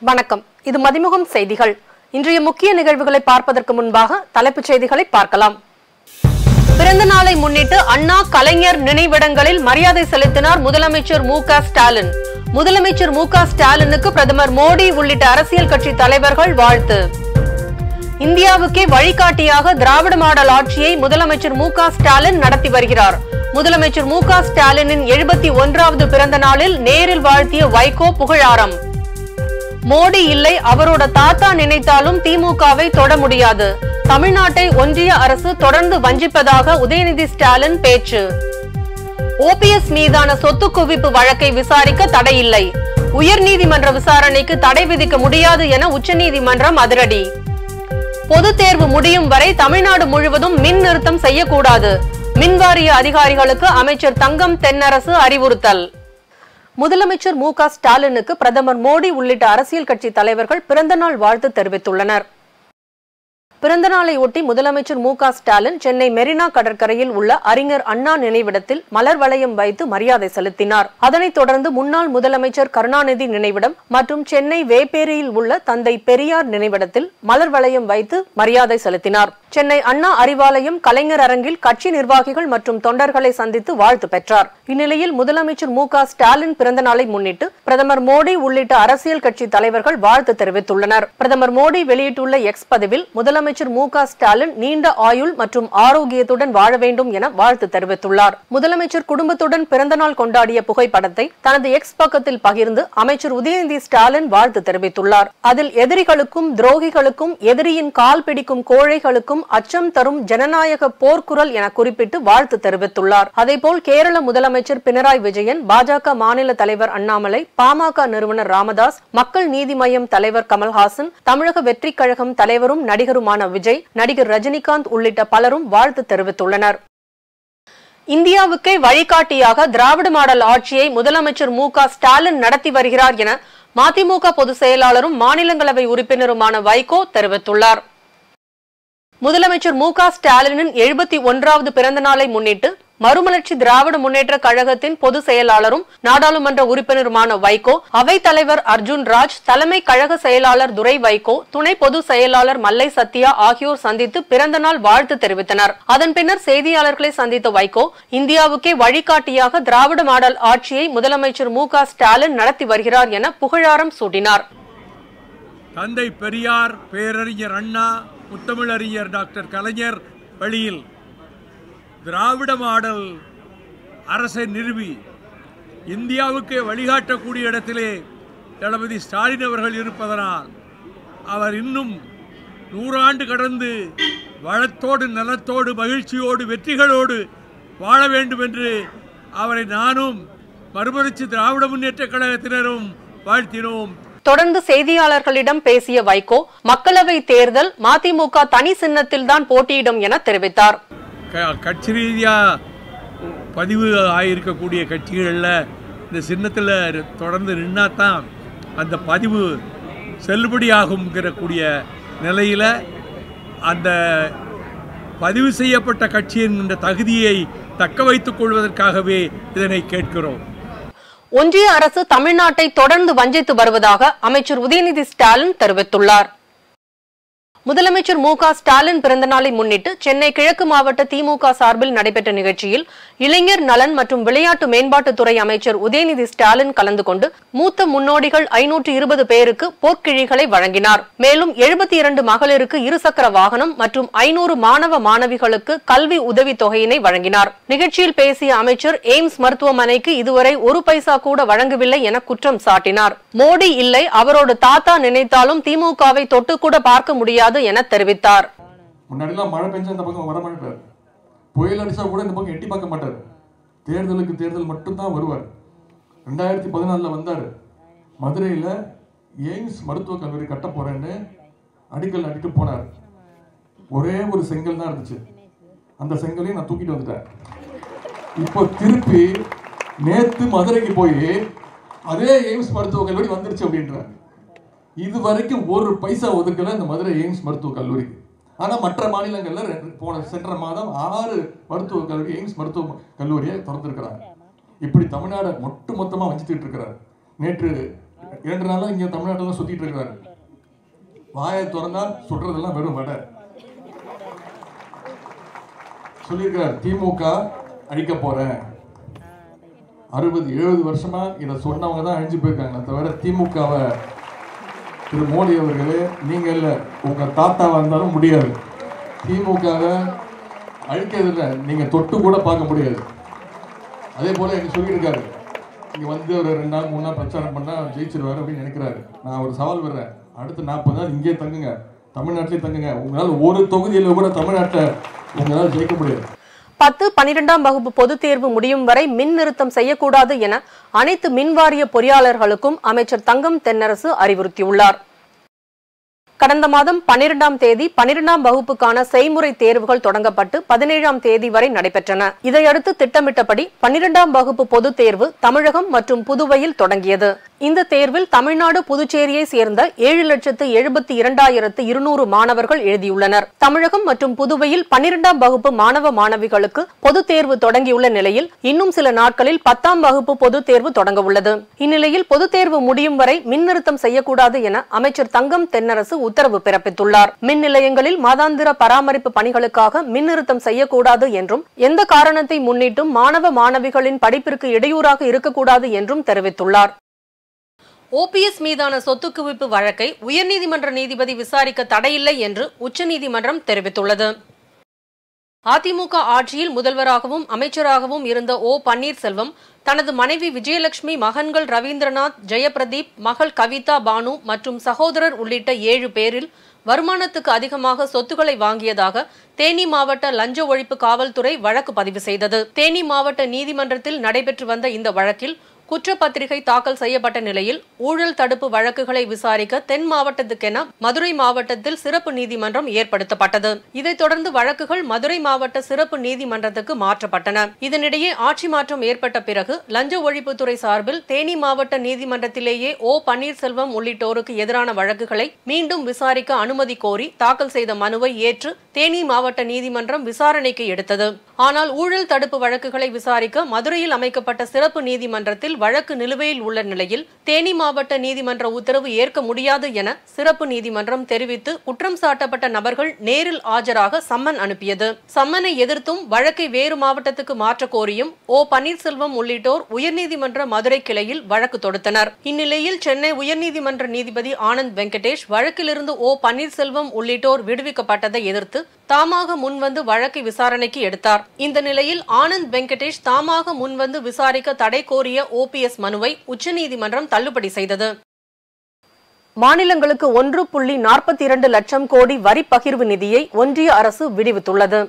வணக்கம். இது மதிமுகம் செய்திகள். இன்றைய முக்கிய நிகழ்வுகளை பார்ப்பதற்கு முன்பாக தலைப்புச் செய்திகளை பார்க்கலாம். பிறந்த நாளை முன்னிட்டு அண்ணா கலைஞர் நினைவிடங்களில் மரியாதை செலுத்தினார் முதலமைச்சர் மு.க. ஸ்டாலின். முதலமைச்சர் மு.க. ஸ்டாலினுக்கு பிரதமர் மோடி உள்ளிட்ட அரசியல் கட்சி தலைவர்கள் வாழ்த்து. இந்தியாவுக்கே வழிகாட்டியாக திராவிட மாடல் ஆட்சியை முதலமைச்சர் மு.க. ஸ்டாலின் நடத்தி வருகிறார். முதலமைச்சர் மு.க. ஸ்டாலினின் 71வது பிறந்த நாளில் நேரில் வாழ்த்திய வைகோ புகழாரம். மோடி இல்லை, அவரோட தாத்தா நினைத்தாலும் திமுகவை தொட முடியாது. தமிழ்நாட்டை ஒன்றிய அரசு தொடர்ந்து வஞ்சிப்பதாக உதயநிதி ஸ்டாலின் பேச்சு. ஓபிஎஸ் மீதான சொத்து குவிப்பு வழக்கை விசாரிக்க தடையில்லை. உயர்நீதிமன்ற விசாரணைக்கு தடை விதிக்க முடியாது என உச்சநீதிமன்றம் அதிரடி. பொதுத் தேர்வு முடியும் வரை தமிழ்நாடு முழுவதும் மின் நிறுத்தம் செய்யக்கூடாது. மின்வாரிய அதிகாரிகளுக்கு அமைச்சர் தங்கம் தென்னரசு அறிவுறுத்தல். முதலமைச்சர் மு.க. ஸ்டாலினுக்கு பிரதமர் மோடி உள்ளிட்ட அரசியல் கட்சி தலைவர்கள் பிறந்தநாள் வாழ்த்து தெரிவித்துள்ளனர். பிறந்தநாளை ஒட்டி முதலமைச்சர் மு.க. ஸ்டாலின் சென்னை மெரினா கடற்கரையில் உள்ள அறிஞர் அண்ணா நினைவிடத்தில் மலர் வளையம் வைத்து மரியாதை செலுத்தினார். அதனைத் தொடர்ந்து முன்னாள் முதலமைச்சர் கருணாநிதி நினைவிடம் மற்றும் சென்னை வேப்பேரியில் உள்ள தந்தை பெரியார் நினைவிடத்தில் மலர் வளையம் வைத்து மரியாதை செலுத்தினார். சென்னை அண்ணா அறிவாலயம் கலைஞர் அரங்கில் கட்சி நிர்வாகிகள் மற்றும் தொண்டர்களை சந்தித்து வாழ்த்து பெற்றார். இந்நிலையில் முதலமைச்சர் மு.க. ஸ்டாலின் பிறந்த நாளை முன்னிட்டு பிரதமர் மோடி உள்ளிட்ட அரசியல் கட்சி தலைவர்கள் வாழ்த்து தெரிவித்துள்ளனர். பிரதமர் மோடி வெளியிட்டுள்ள எக்ஸ் பதிவில் முதலமைச்சர் மு.க. ஸ்டாலின் நீண்ட ஆயுள் மற்றும் ஆரோக்கியத்துடன் வாழ வேண்டும் என வாழ்த்து தெரிவித்துள்ளார். முதலமைச்சர் குடும்பத்துடன் பிறந்தநாள் கொண்டாடிய புகைப்படத்தை தனது எக்ஸ் பக்கத்தில் பகிர்ந்து அமைச்சர் உதயநிதி ஸ்டாலின் வாழ்த்து தெரிவித்துள்ளார். அதில் எதிரிகளுக்கும் துரோகிகளுக்கும் எதிரியின் கால் பிடிக்கும் கோழைகளுக்கும் அச்சம் தரும் ஜனநாயக போர்க்குரல் என குறிப்பிட்டு வாழ்த்து தெரிவித்துள்ளார். அதேபோல் கேரள முதலமைச்சர் பினராயி விஜயன், பாஜக மாநில தலைவர் அண்ணாமலை, பாமக நிறுவனர் ராமதாஸ், மக்கள் நீதி மய்யம் தலைவர் கமல்ஹாசன், தமிழக வெற்றிக் கழகம் தலைவரும் நடிகருமான விஜய், நடிகர் ரஜினிகாந்த் உள்ளிட்ட பலரும் வாழ்த்து தெரிவித்துள்ளனர். இந்தியாவுக்கே வழிகாட்டியாக திராவிட மாடல் ஆட்சியை முதலமைச்சர் மு.க. ஸ்டாலின் நடத்தி வருகிறார் என மதிமுக பொதுச் செயலாளரும் மாநிலங்களவை உறுப்பினருமான வைகோ தெரிவித்துள்ளார். முதலமைச்சர் மு.க. ஸ்டாலினின் 71வது பிறந்த நாளை முன்னிட்டு மறுமலர்ச்சி திராவிட முன்னேற்ற கழகத்தின் பொதுச் செயலாளரும் நாடாளுமன்ற உறுப்பினருமான வைகோ, அவைத் தலைவர் அர்ஜுன் ராஜ், தலைமை கழக செயலாளர் துரை வைகோ, துணை பொதுச் செயலாளர் மல்லை சத்யா ஆகியோர் சந்தித்து பிறந்தநாள் வாழ்த்து தெரிவித்தனர். அதன் பின்னர் செய்தியாளர்களை சந்தித்த வைகோ, இந்தியாவுக்கே வழிகாட்டியாக திராவிட மாடல் ஆட்சியை முதலமைச்சர் மு.க. ஸ்டாலின் நடத்தி வருகிறார் என புகழாரம் சூட்டினார். தந்தை பெரியார், பேரறிஞர் அண்ணா, முத்தமிழறிஞர் டாக்டர் கலைஞர் வழியில் திராவிட மாடல் அரசை நிறுவி இந்தியாவுக்கு வழிகாட்டக்கூடிய இடத்திலே தளபதி ஸ்டாலின் அவர்கள் இருப்பதனால் அவர் இன்னும் 100 ஆண்டு கடந்து வளத்தோடு நலத்தோடு மகிழ்ச்சியோடு வெற்றிகளோடு வாழ வேண்டும் என்று அவரை நானும் மறுமலர்ச்சி திராவிட முன்னேற்ற கழகத்தினரும் வாழ்த்தினோம். தொடர்ந்து செய்தியாளர்களிடம் பேசிய வைகோ, மக்களவை தேர்தல் மதிமுக தனி சின்னத்தில் தான் போட்டியிடும் என தெரிவித்தார். கட்சி ரீதியாக பதிவு ஆகியிருக்கக்கூடிய கட்சிகளில் இந்த சின்னத்தில் தொடர்ந்து நின்னாதான் அந்த பதிவு செல்லுபடியாகுங்கிற கூடிய நிலையில் அந்த பதிவு செய்யப்பட்ட கட்சியின் இந்த தகுதியை தக்க வைத்துக் கொள்வதற்காகவே இதனை கேட்கிறோம். ஒன்றிய அரசு தமிழ்நாட்டை தொடர்ந்து வஞ்சித்து வருவதாக அமைச்சர் உதயநிதி ஸ்டாலின் தெரிவித்துள்ளார். முதலமைச்சர் மு.க. ஸ்டாலின் பிறந்தநாளை முன்னிட்டு சென்னை கிழக்கு மாவட்ட திமுக சார்பில் நடைபெற்ற நிகழ்ச்சியில் இளைஞர் நலன் மற்றும் விளையாட்டு மேம்பாட்டுத்துறை அமைச்சர் உதயநிதி ஸ்டாலின் கலந்து கொண்டு மூத்த முன்னோடிகள் 520 பேருக்கு போர்க்கிழிகளை வழங்கினார். மேலும் 72 மகளிருக்கு இருசக்கர வாகனம் மற்றும் 500 மாணவ மாணவிகளுக்கு கல்வி உதவி தொகையினை வழங்கினார். நிகழ்ச்சியில் பேசிய அமைச்சர் எய்ம்ஸ் மருத்துவமனைக்கு இதுவரை 1 பைசா கூட வழங்கவில்லை என குற்றம் சாட்டினார். மோடி இல்லை, அவரோட தாத்தா நினைத்தாலும் திமுகவை தொட்டு கூட பார்க்க முடியாது என தெரிவித்தார். முன்னாடிலாம் மழை பெஞ்சா இந்த பக்கம் வர மாட்டார், புயல் அடிச்சா கூட இந்த பக்கம் எட்டி பார்க்க மாட்டார். தேர்தலுக்கு தேர்தல் மட்டும்தான் வருவார். 2014 வந்தார். மதுரையில் எய்ம்ஸ் மருத்துவக் கல்லூரி கட்ட போறேன்னு அடிக்கல் அடிட்டு போனார். ஒரே ஒரு செங்கல் தான் இருந்துச்சு. அந்த செங்கலையும் நான் தூக்கிட்டு வந்துட்டேன். இப்போ திருப்பி நேத்து மதுரைக்கு போய் அதே எய்ம்ஸ் மருத்துவக் கல்லூரி வந்துருச்சு அப்படின்றார். இது வரைக்கும் 1 பைசா ஒதுக்கல இந்த மதுரை எய்ம்ஸ் மருத்துவக் கல்லூரி. ஆனால் மற்ற மாநிலங்களில் சென்ற மாதம் 6 மருத்துவக் கல்லூரி எய்ம்ஸ் மருத்துவ கல்லூரியை திறந்திருக்கிறாங்க. இப்படி தமிழ்நாடு ஒட்டுமொத்தமாக வஞ்சித்துட்டு இருக்கிறார். நேற்று 2 நாளாக இங்கே தமிழ்நாட்டில் தான் சுற்றிட்டு இருக்கிறாரு. வாயை திறந்தா சுடுறதெல்லாம் வெறும் வடை. சொல்லியிருக்கிறார், திமுக அழிக்க போறேன். 60-70 வருஷமா இதை சொன்னவங்க தான் அழிஞ்சு போயிருக்காங்க. தவிர திமுகவை திரு மோடி அவர்களே, நீங்க இல்ல, உங்க தாத்தாவா இருந்தாலும் முடியாது. திமுகவை அழிக்கிறதில்லை, நீங்க தொட்டு கூட பார்க்க முடியாது. அதே போல எனக்கு சொல்லியிருக்காரு, இங்க வந்து ஒரு 2 நாள் 3 நாள் பிரச்சாரம் பண்ணா ஜெயிச்சிருவாரு அப்படின்னு நினைக்கிறாரு. நான் ஒரு சவால் வர்றேன், அடுத்த 40 நாள் இங்கே தங்குங்க, தமிழ்நாட்டிலே தங்குங்க. உங்களால் ஒரு தொகுதியில் கூட தமிழ்நாட்டை உங்களால் ஜெயிக்க முடியாது. 10, 12ஆம் வகுப்பு பொதுத் தேர்வு முடியும் வரை மின் நிறுத்தம் செய்யக்கூடாது என அனைத்து மின்வாரிய பொறியாளர்களுக்கும் அமைச்சர் தங்கம் தென்னரசு அறிவுறுத்தியுள்ளார். கடந்த மாதம் 12ஆம் தேதி 12ஆம் வகுப்புக்கான செய்முறை தேர்வுகள் தொடங்கப்பட்டு 17ஆம் தேதி வரை நடைபெற்றன. இதையடுத்து திட்டமிட்டபடி 12ஆம் வகுப்பு பொதுத் தேர்வு தமிழகம் மற்றும் புதுவையில் தொடங்கியது. இந்த தேர்வில் தமிழ்நாடு, புதுச்சேரியை சேர்ந்த 7,72,200 மாணவர்கள் எழுதியுள்ளனர். தமிழகம் மற்றும் புதுவையில் 12ஆம் வகுப்பு மாணவ மாணவிகளுக்கு பொதுத் தேர்வு தொடங்கியுள்ள நிலையில் இன்னும் சில நாட்களில் 10ஆம் வகுப்பு பொதுத் தேர்வு தொடங்க உள்ளது. இந்நிலையில் பொதுத் தேர்வு முடியும் வரை மின் நிறுத்தம் செய்யக்கூடாது என அமைச்சர் தங்கம் தென்னரசு உத்தரவு பிறப்பித்துள்ளார். மின் நிலையங்களில் மாதாந்திர பராமரிப்பு பணிகளுக்காக மின் நிறுத்தம் செய்யக்கூடாது என்றும் எந்த காரணத்தை முன்னிட்டும் மாணவ மாணவிகளின் படிப்பிற்கு இடையூறாக இருக்கக்கூடாது என்றும் தெரிவித்துள்ளார். OPS மீதான சொத்து குவிப்பு வழக்கை உயர்நீதிமன்ற நீதிபதி விசாரிக்க தடையில்லை என்று உச்சநீதிமன்றம் தெரிவித்துள்ளது. அதிமுக ஆட்சியில் முதல்வராகவும் அமைச்சராகவும் இருந்த O. பன்னீர்செல்வம் தனது மனைவி விஜயலட்சுமி, மகன்கள் ரவீந்திரநாத், ஜெயபிரதீப், மகள் கவிதா பானு மற்றும் சகோதரர் உள்ளிட்ட 7 பேரில் வருமானத்துக்கு அதிகமாக சொத்துக்களை வாங்கியதாக தேனி மாவட்ட லஞ்ச ஒழிப்பு காவல்துறை வழக்கு பதிவு செய்தது. தேனி மாவட்ட நீதிமன்றத்தில் நடைபெற்று வந்த இந்த வழக்கில் குற்றப்பத்திரிகை தாக்கல் செய்யப்பட்ட நிலையில் ஊழல் தடுப்பு வழக்குகளை விசாரிக்க தென் மாவட்டத்துக்கென மதுரை மாவட்டத்தில் சிறப்பு நீதிமன்றம் ஏற்படுத்தப்பட்டது. இதைத் தொடர்ந்து வழக்குகள் மதுரை மாவட்ட சிறப்பு நீதிமன்றத்துக்கு மாற்றப்பட்டன. இதனிடையே ஆட்சி மாற்றம் ஏற்பட்ட பிறகு லஞ்ச ஒழிப்புத்துறை சார்பில் தேனி மாவட்ட நீதிமன்றத்திலேயே O. பன்னீர்செல்வம் உள்ளிட்டோருக்கு எதிரான வழக்குகளை மீண்டும் விசாரிக்க அனுமதி கோரி தாக்கல் செய்த மனுவை ஏற்று தேனி மாவட்ட நீதிமன்றம் விசாரணைக்கு எடுத்தது. ஆனால் ஊழல் தடுப்பு வழக்குகளை விசாரிக்க மதுரையில் அமைக்கப்பட்ட சிறப்பு நீதிமன்றத்தில் வழக்கு நிலுவையில் உள்ள நிலையில் தேனி மாவட்ட நீதிமன்ற உத்தரவு ஏற்க முடியாது என சிறப்பு நீதிமன்றம் தெரிவித்து குற்றம் சாட்டப்பட்ட நபர்கள் நேரில் ஆஜராக சம்மன் அனுப்பியது. சம்மனை எதிர்த்தும் வழக்கை வேறு மாவட்டத்துக்கு மாற்ற கோரியும் O. பன்னீர்செல்வம் உள்ளிட்டோர் உயர்நீதிமன்ற மதுரை கிளையில் வழக்கு தொடுத்தனர். இந்நிலையில் சென்னை உயர்நீதிமன்ற நீதிபதி ஆனந்த் வெங்கடேஷ் வழக்கிலிருந்து O. பன்னீர்செல்வம் உள்ளிட்டோர் விடுவிக்கப்பட்டதை எதிர்த்து தாமாக முன்வந்து வழக்கை விசாரணைக்கு எடுத்தார். இந்த நிலையில் ஆனந்த் வெங்கடேஷ் தாமாக முன்வந்து விசாரிக்க தடை கோரிய OPS மனுவை உச்சநீதிமன்றம் தள்ளுபடி செய்தது. மாநிலங்களுக்கு 1.42 லட்சம் கோடி வரி பகிர்வு நிதியை ஒன்றிய அரசு விடுவித்துள்ளது.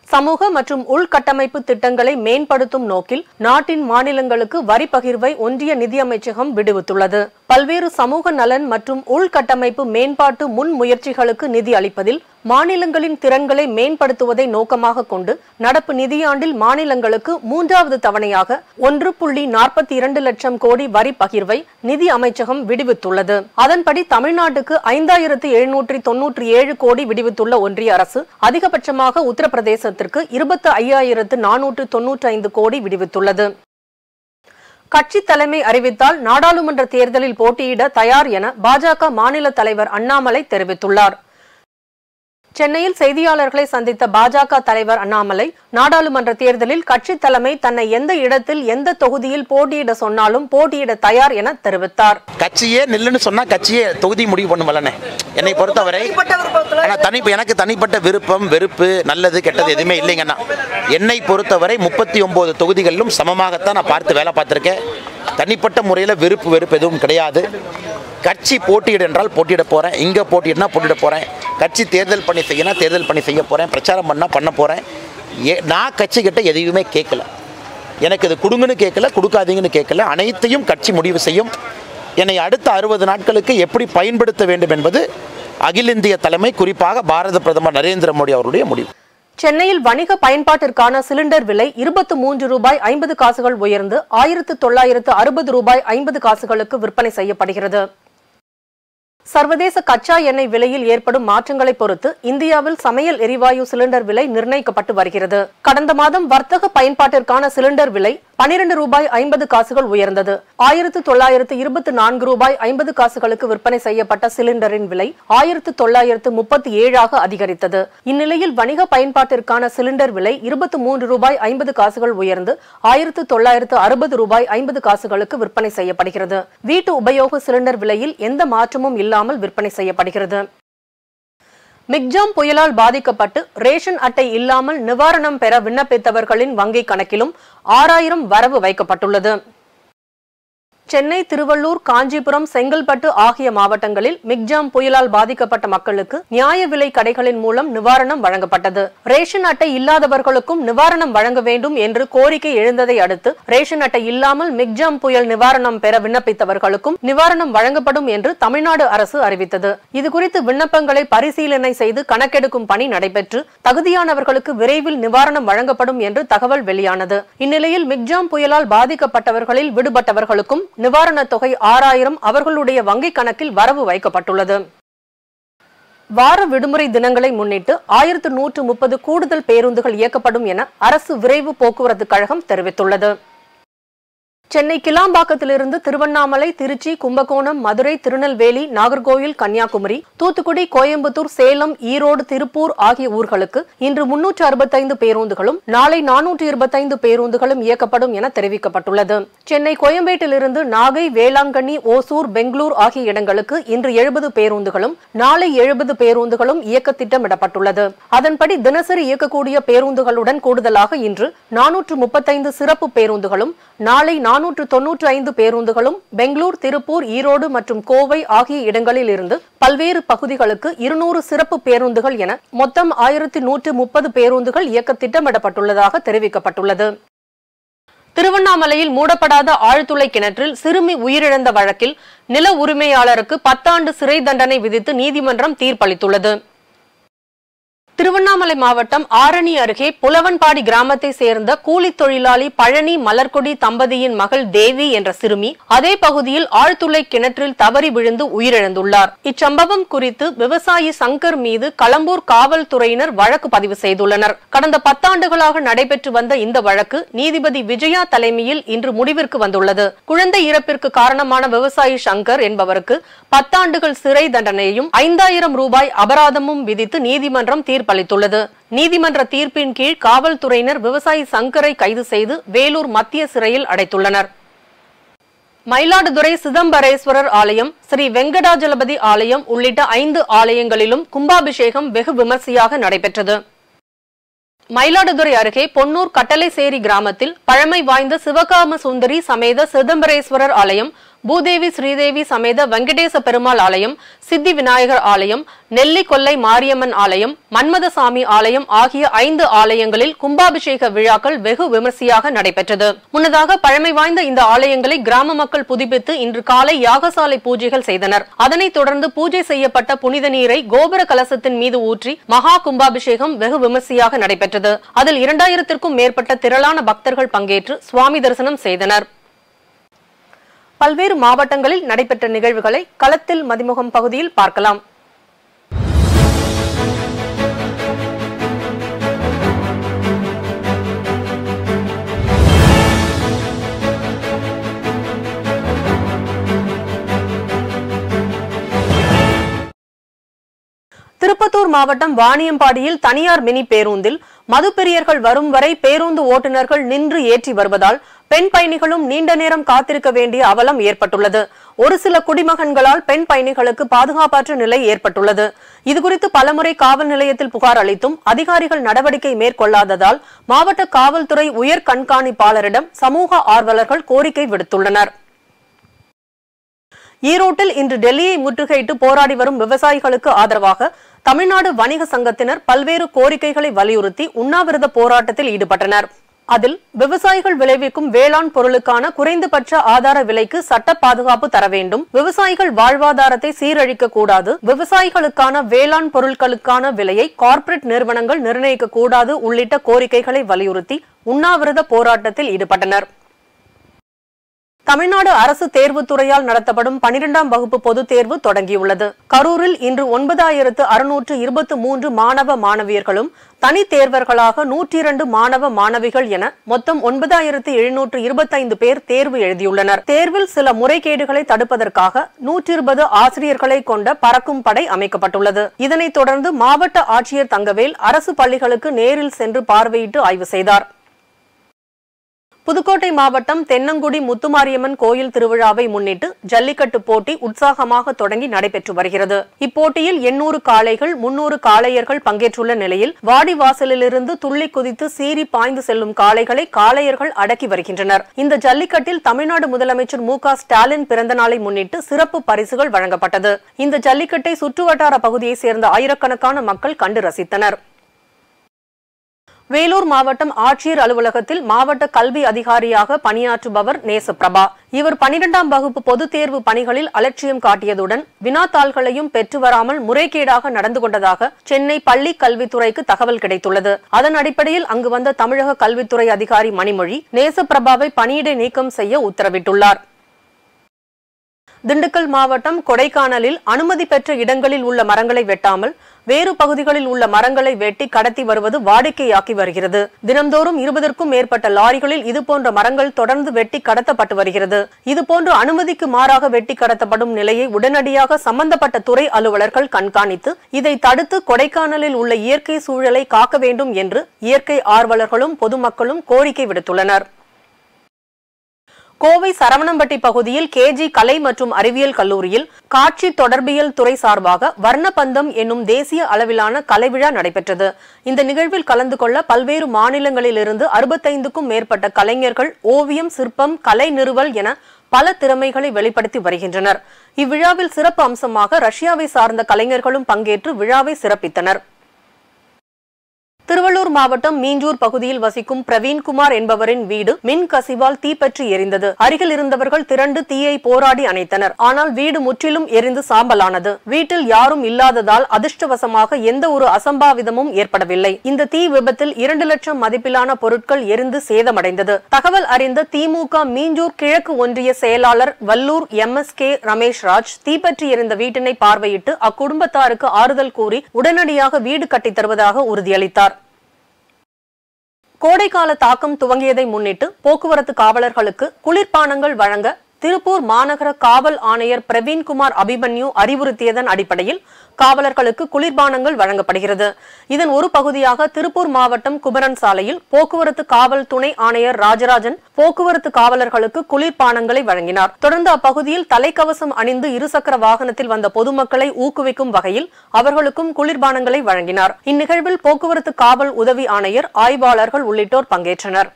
சமூக மற்றும் உள்கட்டமைப்பு திட்டங்களை மேம்படுத்தும் நோக்கில் நாட்டின் மாநிலங்களுக்கு வரி பகிர்வை ஒன்றிய நிதியமைச்சகம் விடுவித்துள்ளது. பல்வேறு சமூக நலன் மற்றும் உள்கட்டமைப்பு மேம்பாட்டு முன்முயற்சிகளுக்கு நிதி அளிப்பதில் மாநிலங்களின் திறன்களை மேம்படுத்துவதை நோக்கமாக கொண்டு நடப்பு நிதியாண்டில் மாநிலங்களுக்கு 3வது தவணையாக 1.42 லட்சம் கோடி வரி பகிர்வை நிதி அமைச்சகம் விடுவித்துள்ளது. அதன்படி தமிழ்நாட்டுக்கு 5,797 கோடி விடுவித்துள்ள ஒன்றிய அரசு அதிகபட்சமாக உத்தரப்பிரதேசத்திற்கு 25,495 கோடி விடுவித்துள்ளது. கட்சி தலைமை அறிவித்தால் நாடாளுமன்ற தேர்தலில் போட்டியிட தயார் என பாஜக மாநில தலைவர் அண்ணாமலை தெரிவித்துள்ளார். சென்னையில் செய்தியாளர்களை சந்தித்த பாஜக தலைவர் அண்ணாமலை நாடாளுமன்ற தேர்தலில் கட்சி தலைமை தன்னை எந்த இடத்தில் எந்த தொகுதியில் போட்டியிட சொன்னாலும் போட்டியிட தயார் என தெரிவித்தார். கட்சியே நில்லுன்னு சொன்னா கட்சியே தொகுதி முடிவு பண்ணுவலனே. என்னை பொறுத்தவரை எனக்கு தனிப்பட்ட விருப்பம், வெறுப்பு, நல்லது கெட்டது எதுவுமே இல்லைங்கண்ணா. என்னை பொறுத்தவரை 39 தொகுதிகளிலும் சமமாகத்தான் நான் பார்த்து வேலை பார்த்துருக்கேன். தனிப்பட்ட முறையில் வெறுப்பு எதுவும் கிடையாது. கட்சி போட்டியிட என்றால் போட்டியிட போகிறேன், இங்கே போட்டியிடனா போட்டியிட போகிறேன். கட்சி தேர்தல் பணி செய்யணும், தேர்தல் பணி செய்ய போகிறேன், பிரச்சாரம் பண்ண போகிறேன். நான் கட்சிக்கிட்ட எதையுமே கேட்கல. எனக்கு இது கொடுங்கன்னு கேட்கல, கொடுக்காதீங்கன்னு கேட்கல. அனைத்தையும் கட்சி முடிவு செய்யும். என்னை அடுத்த 60 நாட்களுக்கு எப்படி பயன்படுத்த வேண்டும் என்பது அகில இந்திய தலைமை, குறிப்பாக பாரத பிரதமர் நரேந்திர மோடி அவருடைய முடிவு. சென்னையில் வணிக பயன்பாட்டிற்கான சிலிண்டர் விலை 23 ரூபாய் 50 காசுகள் உயர்ந்து 1960 ரூபாய் 50 காசுகளுக்கு விற்பனை செய்யப்படுகிறது. சர்வதேச கச்சா எண்ணெய் விலையில் ஏற்படும் மாற்றங்களை பொறுத்து இந்தியாவில் சமையல் எரிவாயு சிலிண்டர் விலை நிர்ணயிக்கப்பட்டு வருகிறது. கடந்த மாதம் வர்த்தக பயன்பாட்டிற்கான சிலிண்டர் விலை ரூபாய் 50 காசுகள் உயர்ந்தது. 1924 ரூபாய் 50 காசுகளுக்கு விற்பனை செய்யப்பட்ட சிலிண்டரின் விலை 1937 அதிகரித்தது. இந்நிலையில் வணிக பயன்பாட்டிற்கான சிலிண்டர் விலை 23 ரூபாய் 50 காசுகள் உயர்ந்து 1960 ரூபாய் 50 காசுகளுக்கு விற்பனை செய்யப்படுகிறது. வீட்டு உபயோக சிலிண்டர் விலையில் எந்த மாற்றமும் இல்லாமல் விற்பனை செய்யப்படுகிறது. மிக்ஜாம் புயலால் பாதிக்கப்பட்டு ரேஷன் அட்டை இல்லாமல் நிவாரணம் பெற விண்ணப்பித்தவர்களின் வங்கிக் கணக்கிலும் 6000 வரவு வைக்கப்பட்டுள்ளது. சென்னை, திருவள்ளூர், காஞ்சிபுரம், செங்கல்பட்டு ஆகிய மாவட்டங்களில் மிக்ஜாம் புயலால் பாதிக்கப்பட்ட மக்களுக்கு நியாய விலை கடைகளின் மூலம் நிவாரணம் வழங்கப்பட்டது. ரேஷன் அட்டை இல்லாதவர்களுக்கும் நிவாரணம் வழங்க வேண்டும் என்று கோரிக்கை எழுந்ததை அடுத்து ரேஷன் அட்டை இல்லாமல் மிக்ஜாம் புயல் நிவாரணம் பெற விண்ணப்பித்தவர்களுக்கும் நிவாரணம் வழங்கப்படும் என்று தமிழ்நாடு அரசு அறிவித்தது. இதுகுறித்து விண்ணப்பங்களை பரிசீலனை செய்து கணக்கெடுக்கும் பணி நடைபெற்று தகுதியானவர்களுக்கு விரைவில் நிவாரணம் வழங்கப்படும் என்று தகவல் வெளியானது. இந்நிலையில் மிக்ஜாம் புயலால் பாதிக்கப்பட்டவர்களில் விடுபட்டவர்களுக்கும் நிவாரணத் தொகை 6000 அவர்களுடைய வங்கிக் கணக்கில் வரவு வைக்கப்பட்டுள்ளது. வார விடுமுறை தினங்களை முன்னிட்டு 1130 கூடுதல் பேருந்துகள் இயக்கப்படும் என அரசு விரைவு போக்குவரத்து கழகம் தெரிவித்துள்ளது. சென்னை கிளாம்பாக்கத்திலிருந்து திருவண்ணாமலை, திருச்சி, கும்பகோணம், மதுரை, திருநெல்வேலி, நாகர்கோவில், கன்னியாகுமரி, தூத்துக்குடி, கோயம்புத்தூர், சேலம், ஈரோடு, திருப்பூர் ஆகிய ஊர்களுக்கு இன்று 365 பேருந்துகளும் நாளை 425 பேருந்துகளும் இயக்கப்படும் என தெரிவிக்கப்பட்டுள்ளது. சென்னை கோயம்பேட்டிலிருந்து நாகை, வேளாங்கண்ணி, ஓசூர், பெங்களூர் ஆகிய இடங்களுக்கு இன்று 70 பேருந்துகளும் நாளை 70 பேருந்துகளும் இயக்க திட்டமிடப்பட்டுள்ளது. அதன்படி தினசரி இயக்கக்கூடிய பேருந்துகளுடன் கூடுதலாக இன்று 435 சிறப்பு பேருந்துகளும் நாளை 495 பேருந்துகளும் பெங்களூர், திருப்பூர், ஈரோடு மற்றும் கோவை ஆகிய இடங்களில் இருந்து பல்வேறு பகுதிகளுக்கு 200 சிறப்பு பேருந்துகள் என மொத்தம் 1130 பேருந்துகள் இயக்க திட்டமிடப்பட்டுள்ளதாக தெரிவிக்கப்பட்டுள்ளது. திருவண்ணாமலையில் மூடப்படாத ஆழ்துளை கிணற்றில் சிறுமி உயிரிழந்த வழக்கில் நில உரிமையாளருக்கு 10 ஆண்டு சிறை தண்டனை விதித்து நீதிமன்றம் தீர்ப்பளித்துள்ளது. திருவண்ணாமலை மாவட்டம் ஆரணி அருகே புலவன்பாடி கிராமத்தை சேர்ந்த கூலி தொழிலாளி பழனி மலர்கொடி தம்பதியின் மகள் தேவி என்ற சிறுமி அதே பகுதியில் ஆழ்துளை கிணற்றில் தவறி விழுந்து உயிரிழந்துள்ளார். இச்சம்பவம் குறித்து விவசாயி சங்கர் மீது களம்பூர் காவல்துறையினர் வழக்கு பதிவு செய்துள்ளனர். கடந்த 10 ஆண்டுகளாக நடைபெற்று வந்த இந்த வழக்கு நீதிபதி விஜயா தலைமையில் இன்று முடிவிற்கு வந்துள்ளது. குழந்தை இறப்பிற்கு காரணமான விவசாயி சங்கர் என்பவருக்கு 10 ஆண்டுகள் சிறை தண்டனையும் 5000 ரூபாய் அபராதமும் விதித்து நீதிமன்றம் தீர்ப்பளித்துள்ளது. நீதிமன்ற தீர்ப்பின் கீழ் காவல்துறையினர் விவசாயி சங்கரை கைது செய்து வேலூர் மத்திய சிறையில் அடைத்துள்ளனர். மயிலாடுதுறை சிதம்பரேஸ்வரர் ஆலயம், ஸ்ரீ வெங்கடாஜலபதி ஆலயம் உள்ளிட்ட 5 ஆலயங்களிலும் கும்பாபிஷேகம் வெகு விமர்சையாக நடைபெற்றது. மயிலாடுதுறை அருகே பொன்னூர் கட்டளைசேரி கிராமத்தில் பழமை வாய்ந்த சிவகாம சுந்தரி சமேத சிதம்பரேஸ்வரர் ஆலயம், பூதேவி ஸ்ரீதேவி சமேத வெங்கடேச பெருமாள் ஆலயம், சித்தி விநாயகர் ஆலயம், நெல்லி கொல்லை மாரியம்மன் ஆலயம், மன்மதசாமி ஆலயம் ஆகிய 5 ஆலயங்களில் கும்பாபிஷேக விழாக்கள் வெகு விமர்சையாக நடைபெற்றது. முன்னதாக பழமை வாய்ந்த இந்த ஆலயங்களை கிராம மக்கள் புதுப்பித்து இன்று காலை யாகசாலை பூஜைகள் செய்தனர். அதனைத் தொடர்ந்து பூஜை செய்யப்பட்ட புனித நீரை கோபுர கலசத்தின் மீது ஊற்றி மகா கும்பாபிஷேகம் வெகு விமர்சையாக நடைபெற்றது. அதில் 2000த்திற்கும் மேற்பட்ட திரளான பக்தர்கள் பங்கேற்று சுவாமி தரிசனம் செய்தனர். பல்வேறு மாவட்டங்களில் நடைபெற்ற நிகழ்வுகளை களத்தில் மதிமுகம் பகுதியில் பார்க்கலாம். திருப்பத்தூர் மாவட்டம் வாணியம்பாடியில் தனியார் மினி பேருந்தில் மதுப்பிரியர்கள் வரும் வரை பேருந்து ஓட்டுநர்கள் நின்று ஏற்றி வருவதால் பெண் பயணிகளும் நீண்ட நேரம் காத்திருக்க வேண்டிய அவலம் ஏற்பட்டுள்ளது. ஒரு சில குடிமகன்களால் பெண் பயணிகளுக்கு பாதுகாப்பற்ற நிலை ஏற்பட்டுள்ளது. இதுகுறித்து பலமுறை காவல் நிலையத்தில் புகார் அளித்தும் அதிகாரிகள் நடவடிக்கை மேற்கொள்ளாததால் மாவட்ட காவல்துறை உயர் கண்காணிப்பாளரிடம் சமூக ஆர்வலர்கள் கோரிக்கை விடுத்துள்ளனர். ஈரோட்டில் இன்று டெல்லியை முற்றுகையிட்டு போராடி வரும் விவசாயிகளுக்கு ஆதரவாக தமிழ்நாடு வணிக சங்கத்தினர் பல்வேறு கோரிக்கைகளை வலியுறுத்தி உண்ணாவிரத போராட்டத்தில் ஈடுபட்டனர். அதில் விவசாயிகள் விளைவிக்கும் வேளாண் பொருளுக்கான குறைந்தபட்ச ஆதார விலைக்கு சட்ட பாதுகாப்பு தர வேண்டும், விவசாயிகள் வாழ்வாதாரத்தை சீரழிக்க கூடாது, விவசாயிகளுக்கான வேளாண் பொருட்களுக்கான விலையை கார்ப்பரேட் நிறுவனங்கள் நிர்ணயிக்க கூடாது உள்ளிட்ட கோரிக்கைகளை வலியுறுத்தி உண்ணாவிரத போராட்டத்தில் ஈடுபட்டனர். தமிழ்நாடு அரசு தேர்வுத்துறையால் நடத்தப்படும் 12ஆம் வகுப்பு பொதுத் தேர்வு தொடங்கியுள்ளது. கரூரில் இன்று 9623 மாணவ மாணவியர்களும் தனி தேர்வர்களாக 102 மாணவ மாணவிகள் என மொத்தம் 9725 பேர் தேர்வு எழுதியுள்ளனர். தேர்வில் சில முறைகேடுகளை தடுப்பதற்காக 120 ஆசிரியர்களை கொண்ட பறக்கும் படை அமைக்கப்பட்டுள்ளது. இதனைத் தொடர்ந்து மாவட்ட ஆட்சியர் தங்கவேல் அரசு பள்ளிகளுக்கு நேரில் சென்று பார்வையிட்டு ஆய்வு செய்தார். புதுக்கோட்டை மாவட்டம் தென்னங்குடி முத்துமாரியம்மன் கோயில் திருவிழாவை முன்னிட்டு ஜல்லிக்கட்டு போட்டி உற்சாகமாக தொடங்கி நடைபெற்று வருகிறது. இப்போட்டியில் 800 காளைகள் 300 காளையர்கள் பங்கேற்றுள்ள நிலையில் வாடிவாசலிலிருந்து துள்ளி குதித்து சீறி பாய்ந்து செல்லும் காளைகளை காளையர்கள் அடக்கி வருகின்றனர். இந்த ஜல்லிக்கட்டில் தமிழ்நாடு முதலமைச்சர் மு.க. ஸ்டாலின் பிறந்தநாளை முன்னிட்டு சிறப்பு பரிசுகள் வழங்கப்பட்டது. இந்த ஜல்லிக்கட்டை சுற்றுவட்டார பகுதியைச் சேர்ந்த ஆயிரக்கணக்கான மக்கள் கண்டு ரசித்தனர். வேலூர் மாவட்டம் ஆட்சியர் அலுவலகத்தில் மாவட்ட கல்வி அதிகாரியாக பணியாற்றுபவர் நேசப்பிரபா. இவர் 12ஆம் வகுப்பு பொதுத் தேர்வு பணிகளில் அலட்சியம் காட்டியதுடன் வினாத்தாள்களையும் பெற்று வராமல் முறைகேடாக நடந்து கொண்டதாக சென்னை பள்ளி கல்வித்துறைக்கு தகவல் கிடைத்துள்ளது. அதன் அடிப்படையில் அங்கு வந்த தமிழக கல்வித்துறை அதிகாரி மணிமொழி நேசப்பிரபாவை பணியிடை நீக்கம் செய்ய உத்தரவிட்டுள்ளார். திண்டுக்கல் மாவட்டம் கொடைக்கானலில் அனுமதி பெற்ற இடங்களில் உள்ள மரங்களை வெட்டாமல் வேறு பகுதிகளில் உள்ள மரங்களை வெட்டி கடத்தி வருவது வாடிக்கையாக்கி வருகிறது. தினம்தோறும் 20க்கும் மேற்பட்ட லாரிகளில் இதுபோன்ற மரங்கள் தொடர்ந்து வெட்டி கடத்தப்பட்டு வருகிறது. இதுபோன்று அனுமதிக்கு மாறாக வெட்டி கடத்தப்படும் நிலையை உடனடியாக சம்பந்தப்பட்ட துறை அலுவலர்கள் கண்காணித்து இதை தடுத்து கொடைக்கானலில் உள்ள இயற்கை சூழலை காக்க வேண்டும் என்று இயற்கை ஆர்வலர்களும் பொதுமக்களும் கோரிக்கை விடுத்துள்ளனர். கோவை சரவணம்பட்டி பகுதியில் கேஜி கலை மற்றும் அறிவியல் கல்லூரியில் காட்சி தொடர்பியல் துறை சார்பாக வர்ணபந்தம் என்னும் தேசிய அளவிலான கலைவிழா நடைபெற்றது. இந்த நிகழ்வில் கலந்து கொள்ள பல்வேறு மாநிலங்களிலிருந்து 65க்கும் மேற்பட்ட கலைஞர்கள் ஓவியம், சிற்பம், கலை நிறுவல் என பல திறமைகளை வெளிப்படுத்தி வருகின்றனர். இவ்விழாவில் சிறப்பு அம்சமாக ரஷ்யாவை சார்ந்த கலைஞர்களும் பங்கேற்று விழாவை சிறப்பித்தனர். திருவள்ளூர் மாவட்டம் மீஞ்சூர் பகுதியில் வசிக்கும் பிரவீன்குமார் என்பவரின் வீடு மின் கசிவால் தீப்பற்றி எரிந்தது. அருகில் இருந்தவர்கள் திரண்டு தீயை போராடி அணைத்தனர். ஆனால் வீடு முற்றிலும் எரிந்து சாம்பலானது. வீட்டில் யாரும் இல்லாததால் அதிர்ஷ்டவசமாக எந்த ஒரு அசம்பாவிதமும் ஏற்படவில்லை. இந்த தீ விபத்தில் 2 லட்சம் மதிப்பிலான பொருட்கள் எரிந்து சேதமடைந்தது. தகவல் அறிந்த திமுக மீஞ்சூர் கிழக்கு ஒன்றிய செயலாளர் வல்லூர் MSK ரமேஷ்ராஜ் தீப்பற்றி எரிந்த வீட்டினை பார்வையிட்டு அக்குடும்பத்தாருக்கு ஆறுதல் கூறி உடனடியாக வீடு கட்டித் தருவதாக உறுதியளித்தார். கோடைக்கால தாக்கம் துவங்கியதை முன்னிட்டு போக்குவரத்து காவலர்களுக்கு குளிர்பானங்கள் வழங்க திருப்பூர் மாநகர காவல் ஆணையர் பிரவீன்குமார் அபிமன்யு அறிவுறுத்தியதன் அடிப்படையில் காவலர்களுக்கு குளிர்பானங்கள் வழங்கப்படுகிறது. இதன் ஒரு பகுதியாக திருப்பூர் மாவட்டம் குமரன் சாலையில் போக்குவரத்து காவல் துணை ஆணையர் ராஜராஜன் போக்குவரத்து காவலர்களுக்கு குளிர்பானங்களை வழங்கினார். தொடர்ந்து அப்பகுதியில் தலைக்கவசம் அணிந்து இருசக்கர வாகனத்தில் வந்த பொதுமக்களை ஊக்குவிக்கும் வகையில் அவர்களுக்கும் குளிர்பானங்களை வழங்கினார். இந்நிகழ்வில் போக்குவரத்து காவல் உதவி ஆணையர், ஆய்வாளர்கள் உள்ளிட்டோர் பங்கேற்றனர்.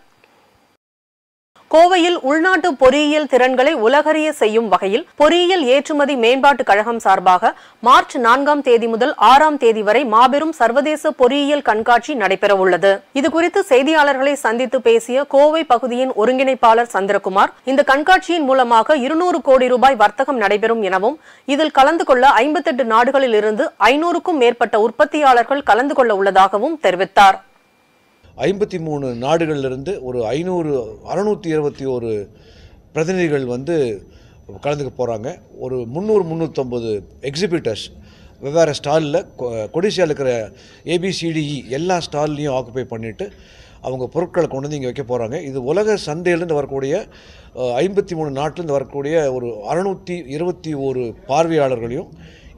கோவையில் உள்நாட்டு பொறியியல் திறன்களை உலகறிய செய்யும் வகையில் பொறியியல் ஏற்றுமதி மேம்பாட்டு கழகம் சார்பாக மார்ச் 4ஆம் தேதி முதல் 6ஆம் தேதி வரை மாபெரும் சர்வதேச பொறியியல் கண்காட்சி நடைபெறவுள்ளது. இதுகுறித்து செய்தியாளர்களை சந்தித்து பேசிய கோவை பகுதியின் ஒருங்கிணைப்பாளர் சந்திரகுமார், இந்த கண்காட்சியின் மூலமாக 200 கோடி ரூபாய் வர்த்தகம் நடைபெறும் எனவும் இதில் கலந்து கொள்ள 58 நாடுகளில் இருந்து 500க்கும் மேற்பட்ட உற்பத்தியாளர்கள் கலந்து கொள்ள உள்ளதாகவும் தெரிவித்தார். 53 நாடுகளிலிருந்து ஒரு 621 பிரதிநிதிகள் கலந்துக்க போகிறாங்க. ஒரு 300-350 எக்ஸிபிட்டர்ஸ் வெவ்வேறு ஸ்டாலில் கொடிசியாவில் இருக்கிற ABCDE எல்லா ஸ்டால்லையும் ஆக்குப்பை பண்ணிவிட்டு அவங்க பொருட்களை கொண்டு வந்து இங்கே வைக்க போகிறாங்க. இது உலக சந்தையிலேருந்து வரக்கூடிய 53 நாட்டிலேருந்து வரக்கூடிய ஒரு 621 பார்வையாளர்களையும்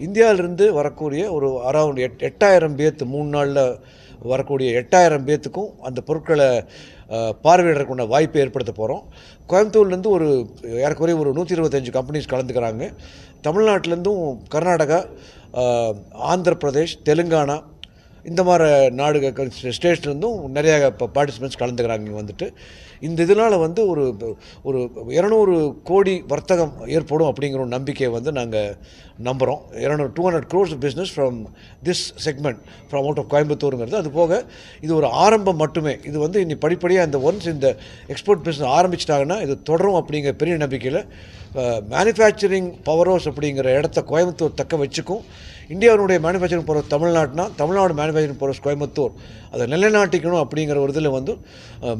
இந்தியாவிலிருந்து வரக்கூடிய ஒரு அரௌண்ட் 8000 பேர்த்து 3 நாளில் வரக்கூடிய 8000 பேர்த்துக்கும் அந்த பொருட்களை பார்வையிடறதுக்குள்ள வாய்ப்பை ஏற்படுத்த போகிறோம். கோயம்புத்தூர்லேருந்து ஏறக்குறைய ஒரு 125 கம்பெனிஸ் கலந்துக்கிறாங்க. தமிழ்நாட்டிலேருந்தும் கர்நாடகா, ஆந்திர பிரதேஷ், தெலுங்கானா இந்த மாதிரி ஸ்டேட்ஸ்லேருந்தும் நிறைய பார்ட்டிசிபெண்ட்ஸ் கலந்துக்கிறாங்க. இங்கே இந்த இதனால் ஒரு 200 கோடி வர்த்தகம் ஏற்படும் அப்படிங்கிற ஒரு நம்பிக்கையை நாங்கள் நம்புகிறோம். 200 crores of business from this segment from out of கோயம்புத்தூருங்கிறது. அது போக இது ஒரு ஆரம்பம் மட்டுமே. இது இனி படிப்படியாக ஒன்ஸ் இந்த எக்ஸ்போர்ட் பிஸ்னஸ் ஆரம்பிச்சிட்டாங்கன்னா இது தொடரும் அப்படிங்கிற பெரிய நம்பிக்கையில் மேனுஃபேக்சரிங் பவர் ஹவுஸ் அப்படிங்கிற இடத்த கோயம்புத்தூர் தக்க வச்சுக்கும். இந்தியாவுடைய மேனுஃபேக்சரிங் பவர் தமிழ்நாடுனா தமிழ்நாடு மேனுஃபேக்சரிங் பவர் கோயம்புத்தூர் அதை நிலைநாட்டிக்கணும் அப்படிங்கிற ஒரு இதில்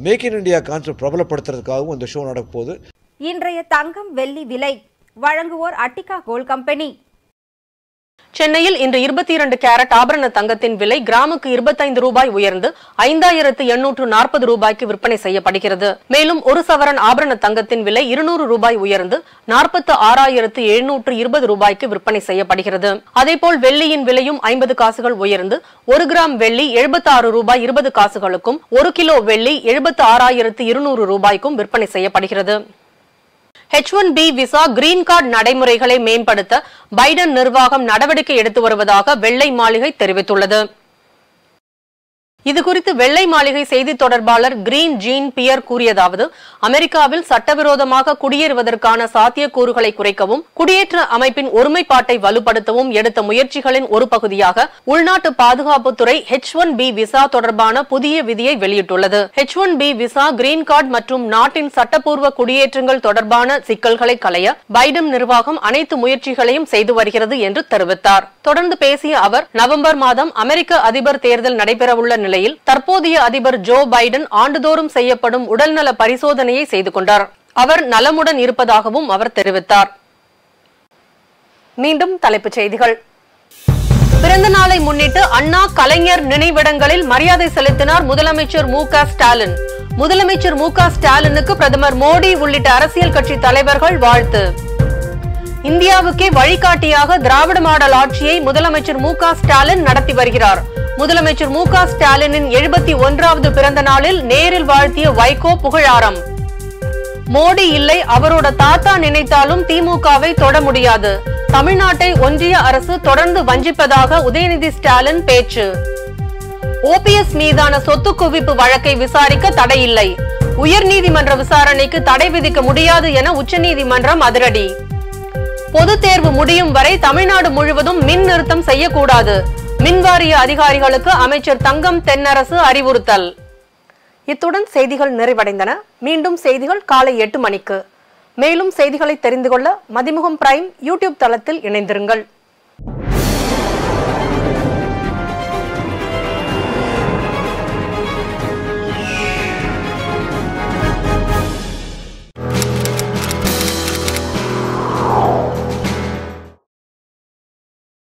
மேக் இன் இண்டியா கான்செப்ட் பிரபலப்படுத்துறதுக்காகவும் இந்த ஷோ நடக்க போகுது. இன்றைய தங்கம் வெள்ளி விலை வழங்குவோர் அட்டிகா கோல்ட் கம்பெனி. சென்னையில் இன்று 22 கேரட் ஆபரண தங்கத்தின் விலை கிராமுக்கு 25 ரூபாய் உயர்ந்து 5840 ரூபாய்க்கு விற்பனை செய்யப்படுகிறது. மேலும் ஒரு சவரன் ஆபரண தங்கத்தின் விலை 200 ரூபாய் உயர்ந்து 46720 ரூபாய்க்கு விற்பனை செய்யப்படுகிறது. அதேபோல் வெள்ளியின் விலையும் 50 காசுகள் உயர்ந்து 1 கிராம் வெள்ளி 76 ரூபாய் 20 காசுகளுக்கும் 1 கிலோ வெள்ளி 76200 ரூபாய்க்கும் விற்பனை செய்யப்படுகிறது. H1B விசா கிரீன் கார்டு நடைமுறைகளை மேம்படுத்த பைடன் நிர்வாகம் நடவடிக்கை எடுத்து வருவதாக வெள்ளை மாளிகை தெரிவித்துள்ளது. இதுகுறித்து வெள்ளை மாளிகை செய்தி தொடர்பாளர் கிரீன் ஜீன் பியர் கூறியதாவது, அமெரிக்காவில் சட்டவிரோதமாக குடியேறுவதற்கான சாத்தியக்கூறுகளை குறைக்கவும் குடியேற்ற அமைப்பின் ஒருமைப்பாட்டை வலுப்படுத்தவும் எடுத்த முயற்சிகளின் ஒரு பகுதியாக உள்நாட்டு பாதுகாப்புத்துறை H1B விசா தொடர்பான புதிய விதியை வெளியிட்டுள்ளது. H1B விசா கிரீன் கார்டு மற்றும் நாட்டின் சட்டப்பூர்வ குடியேற்றங்கள் தொடர்பான சிக்கல்களை களைய பைடன் நிர்வாகம் அனைத்து முயற்சிகளையும் செய்து வருகிறது என்று தெரிவித்தார். தொடர்ந்து பேசிய அவர், நவம்பர் மாதம் அமெரிக்க அதிபர் தேர்தல் நடைபெறவுள்ள நிலையில் தற்போதைய அதிபர் ஜோ பைடன் ஆண்டுதோறும் செய்யப்படும் உடல்நல பரிசோதனையை செய்து கொண்டார். அவர் நலமுடன் இருப்பதாகவும் அவர் தெரிவித்தார். மீண்டும் தலைப்புச் செய்திகள். பிறந்த நாளை முன்னிட்டு அண்ணா கலைஞர் நினைவிடங்களில் மரியாதை செலுத்தினார் முதலமைச்சர் மு.க. ஸ்டாலின். முதலமைச்சர் மு.க. ஸ்டாலினுக்கு பிரதமர் மோடி உள்ளிட்ட அரசியல் கட்சி தலைவர்கள் வாழ்த்து. இந்தியாவுக்கே வழிகாட்டியாக திராவிட மாடல் ஆட்சியை முதலமைச்சர் மு.க. ஸ்டாலின் நடத்தி வருகிறார். முதலமைச்சர் மு.க. ஸ்டாலினின் 71வது பிறந்த நாளில் நேரில் வாழ்த்திய வைகோ புகழாரம். மோடி இல்லை, அவரோட தாத்தா நினைத்தாலும் திமுகவை தொட முடியாது. தமிழ்நாட்டை ஒன்றிய அரசு தொடர்ந்து வஞ்சிப்பதாக உதயநிதி ஸ்டாலின் பேச்சு. ஓபிஎஸ் மீதான சொத்து குவிப்பு வழக்கை விசாரிக்க தடையில்லை. உயர்நீதிமன்ற விசாரணைக்கு தடை விதிக்க முடியாது என உச்சநீதிமன்றம் அதிரடி. பொதுத் தேர்வு முடியும் வரை தமிழ்நாடு முழுவதும் மின் நிறுத்தம் செய்யக்கூடாது. மின்வாரிய அதிகாரிகளுக்கு அமைச்சர் தங்கம் தென்னரசு அறிவுறுத்தல். இத்துடன் செய்திகள் நிறைவடைந்தன. மீண்டும் செய்திகள் காலை 8 மணிக்கு. மேலும் செய்திகளை தெரிந்து கொள்ள மதிமுகம் பிரைம் யூடியூப் தளத்தில் இணைந்திருங்கள்.